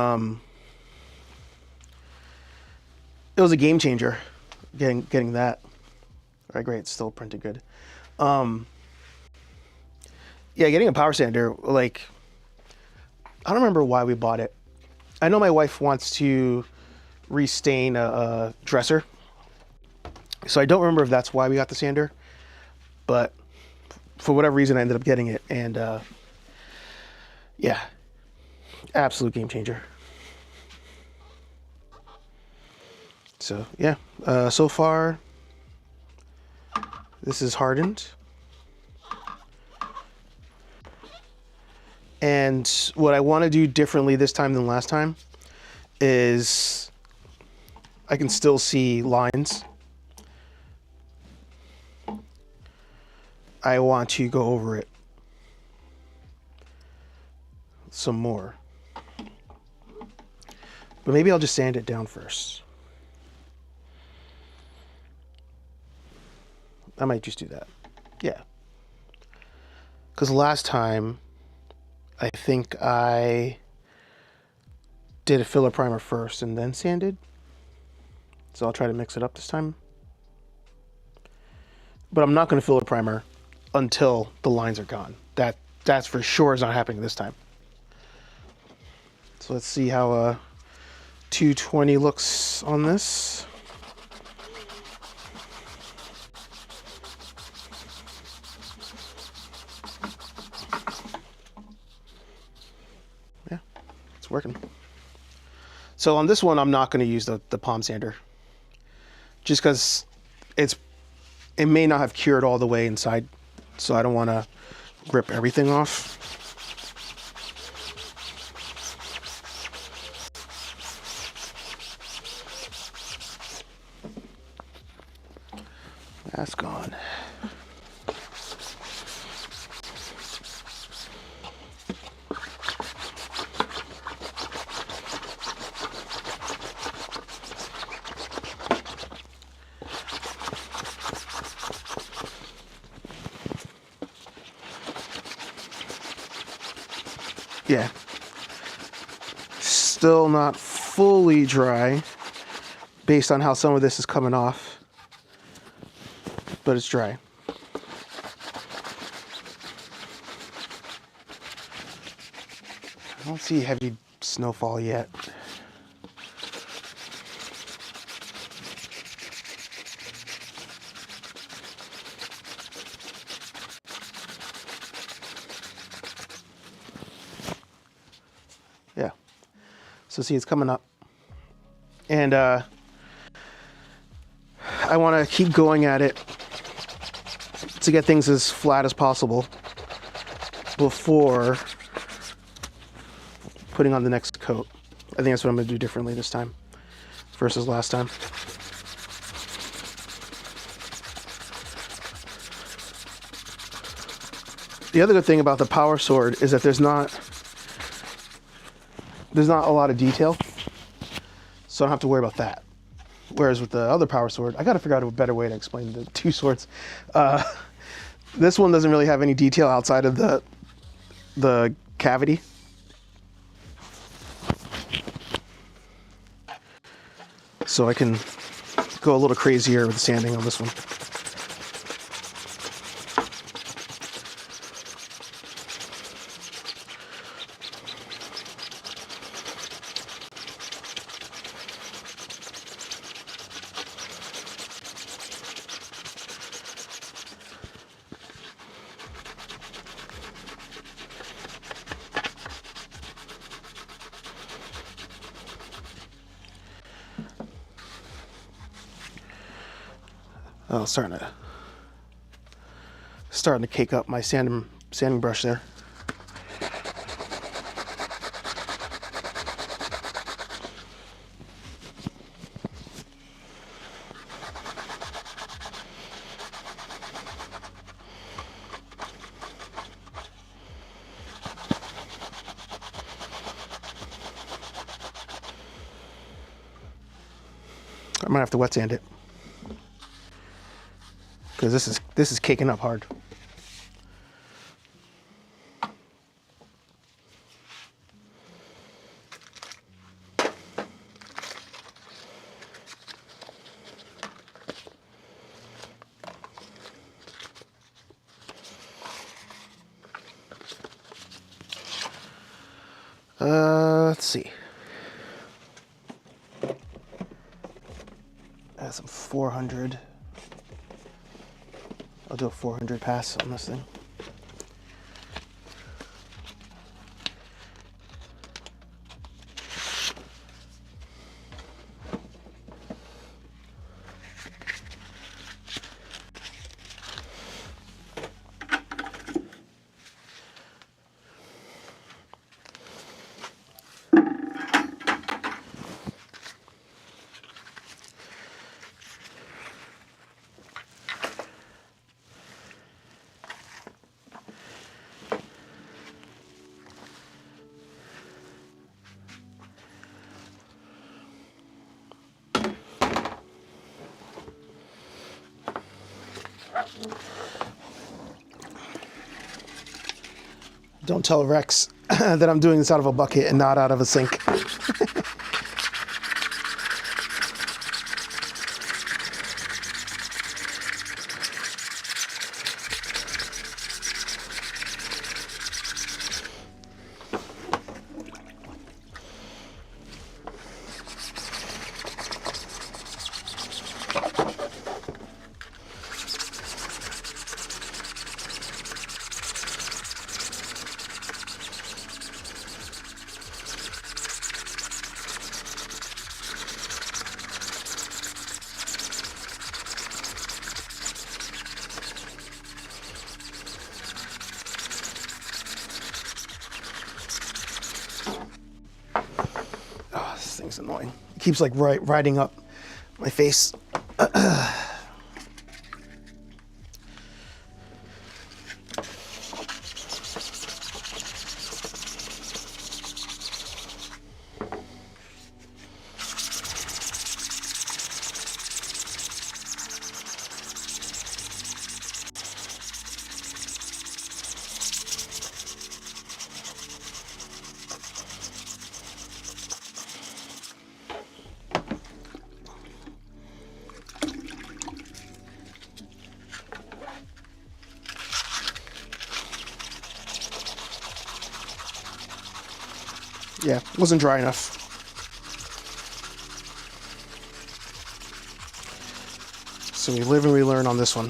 was a game changer getting that. All right, great. It's still printed good. Yeah, getting a power sander, like, I don't remember why we bought it. I know my wife wants to restain a dresser, so I don't remember if that's why we got the sander, but for whatever reason I ended up getting it, and yeah, absolute game changer. So yeah, so far this is hardened. And what I want to do differently this time than last time is I can still see lines. I want to go over it some more. But maybe I'll just sand it down first. I might just do that. Yeah. Because last time, I think I did a filler primer first and then sanded. So I'll try to mix it up this time. But I'm not going to filler primer until the lines are gone. That's for sure is not happening this time. So let's see how 220 looks on this. Working. So on this one, I'm not going to use the palm sander, just because it may not have cured all the way inside, so I don't want to rip everything off. That's gone. Yeah, still not fully dry based on how some of this is coming off, but it's dry. I don't see heavy snowfall yet. Yeah, so see, it's coming up, and I want to keep going at it to get things as flat as possible, before putting on the next coat. I think that's what I'm going to do differently this time versus last time. The other good thing about the Power Sword is that there's not a lot of detail, so I don't have to worry about that. Whereas with the other Power Sword, I got to figure out a better way to explain the two swords. This one doesn't really have any detail outside of the cavity. So I can go a little crazier with the sanding on this one. Oh, starting to cake up my sanding brush there. I might have to wet sand it, because this is caking up hard. Let's see. I have some 400. I'll do a 400 pass on this thing. Don't tell Rex that I'm doing this out of a bucket and not out of a sink. Thing's annoying. It keeps like riding up my face. Yeah, wasn't dry enough. So we live and we learn on this one.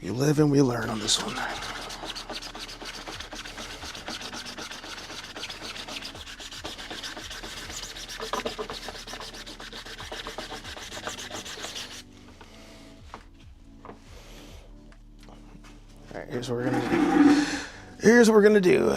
We live and we learn on this one. here's what we're gonna do. Here's what we're gonna do.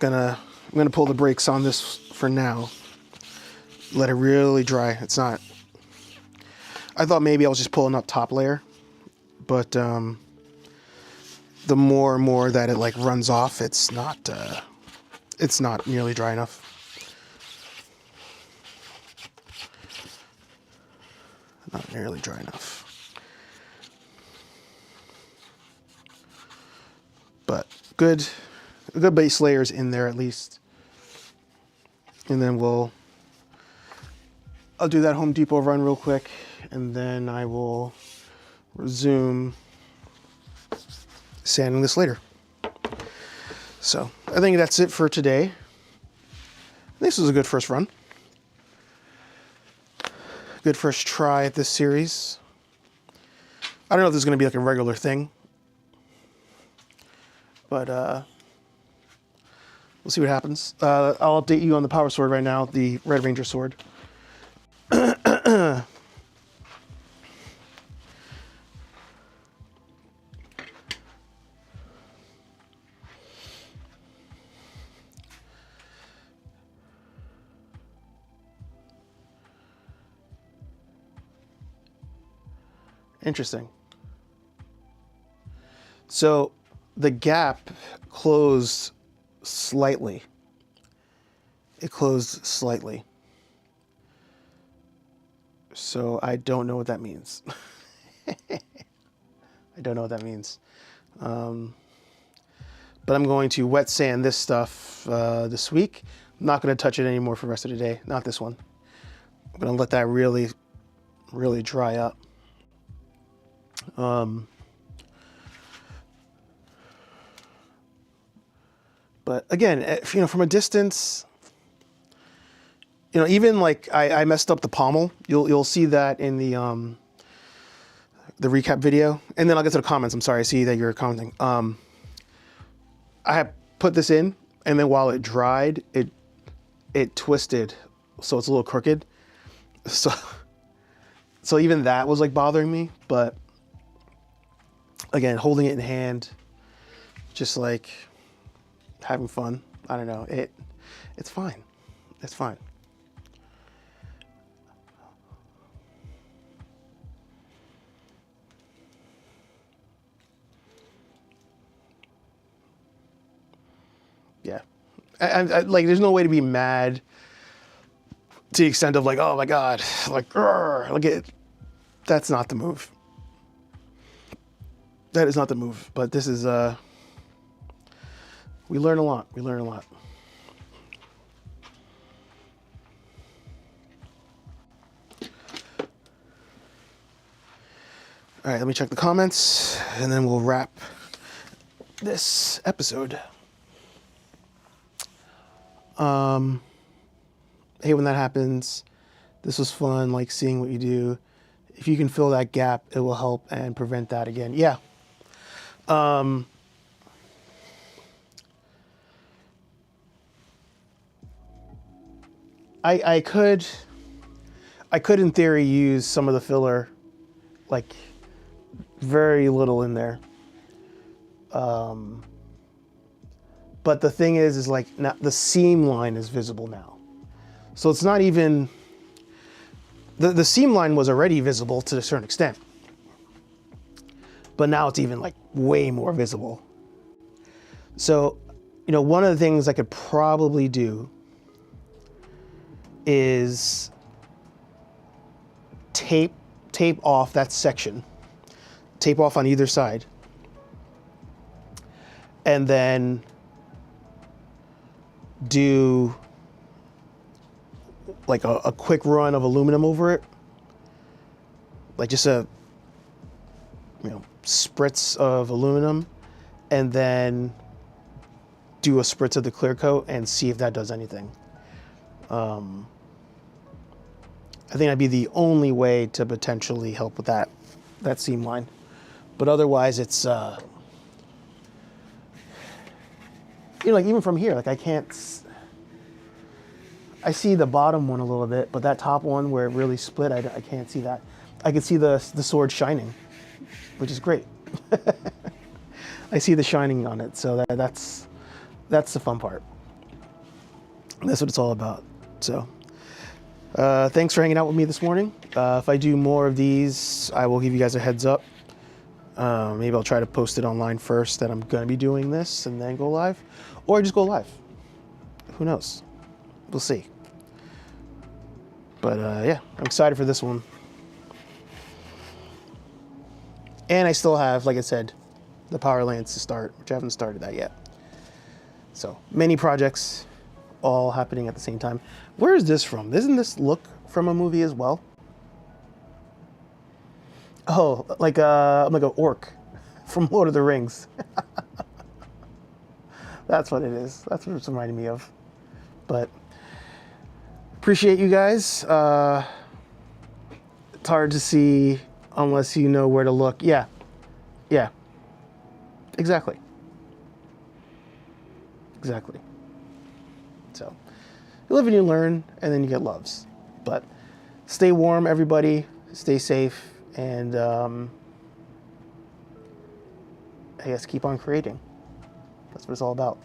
I'm gonna pull the brakes on this for now. Let it really dry. It's not. I thought maybe I was just pulling up top layer, but the more and more that it like runs off, it's not nearly dry enough. Not nearly dry enough. But good. A good base layer is in there at least. And then I'll do that Home Depot run real quick, and then I will resume sanding this later. So I think that's it for today. This was a good first run. Good first try at this series. I don't know if this is going to be like a regular thing, but we'll see what happens. I'll update you on the power sword right now, the Red Ranger sword. Interesting. So the gap closed slightly. It closed slightly. So I don't know what that means. I don't know what that means. But I'm going to wet sand this stuff this week. I'm not going to touch it anymore for the rest of the day. Not this one. I'm going to let that really, really dry up. But again, if, from a distance, even like I messed up the pommel. You'll see that in the recap video, and then I'll get to the comments. I'm sorry, I see that you're commenting. I have put this in, and then while it dried, it twisted, so it's a little crooked. So even that was like bothering me, but again, holding it in hand, just like having fun. I don't know. It's fine. It's fine. Yeah. I like, there's no way to be mad to the extent of like, oh my God, like, look at, that's not the move. That is not the move, but this is, we learn a lot. We learn a lot. All right, let me check the comments, and then we'll wrap this episode. Hey, when that happens, this was fun, like seeing what you do. If you can fill that gap, it will help and prevent that again. Yeah. I could in theory use some of the filler, like very little in there. But the thing is like now the seam line is visible now. So it's not even, the seam line was already visible to a certain extent, but now it's even like way more visible. So, one of the things I could probably do is tape off that section, tape off on either side, and then do like a quick run of aluminum over it, like just a spritz of aluminum, and then do a spritz of the clear coat and see if that does anything. I think that'd be the only way to potentially help with that seam line, but otherwise it's you know, like even from here, like I see the bottom one a little bit, but that top one where it really split, I can't see that. I can see the sword shining, which is great. I see the shining on it, so that's the fun part. That's what it's all about. So thanks for hanging out with me this morning. If I do more of these, I will give you guys a heads up. Maybe I'll try to post it online first that I'm going to be doing this and then go live, or just go live. Who knows? We'll see. But yeah, I'm excited for this one. And I still have, like I said, the Power Lance to start, which I haven't started that yet. So many projects all happening at the same time. Where is this from? Isn't this look from a movie as well? Oh, like an orc from Lord of the Rings. That's what it is. That's what it's reminding me of. But appreciate you guys. It's hard to see unless you know where to look. Yeah. Exactly. So you live and you learn, and then you get loves. But stay warm, everybody. Stay safe, and I guess keep on creating. That's what it's all about.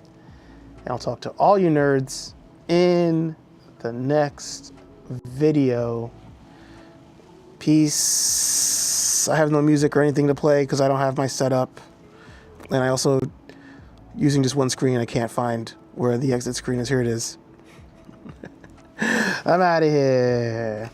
And I'll talk to all you nerds in the next video. Peace. I have no music or anything to play because I don't have my setup. And I also, using just one screen, I can't find where the exit screen is. Here it is. I'm out of here.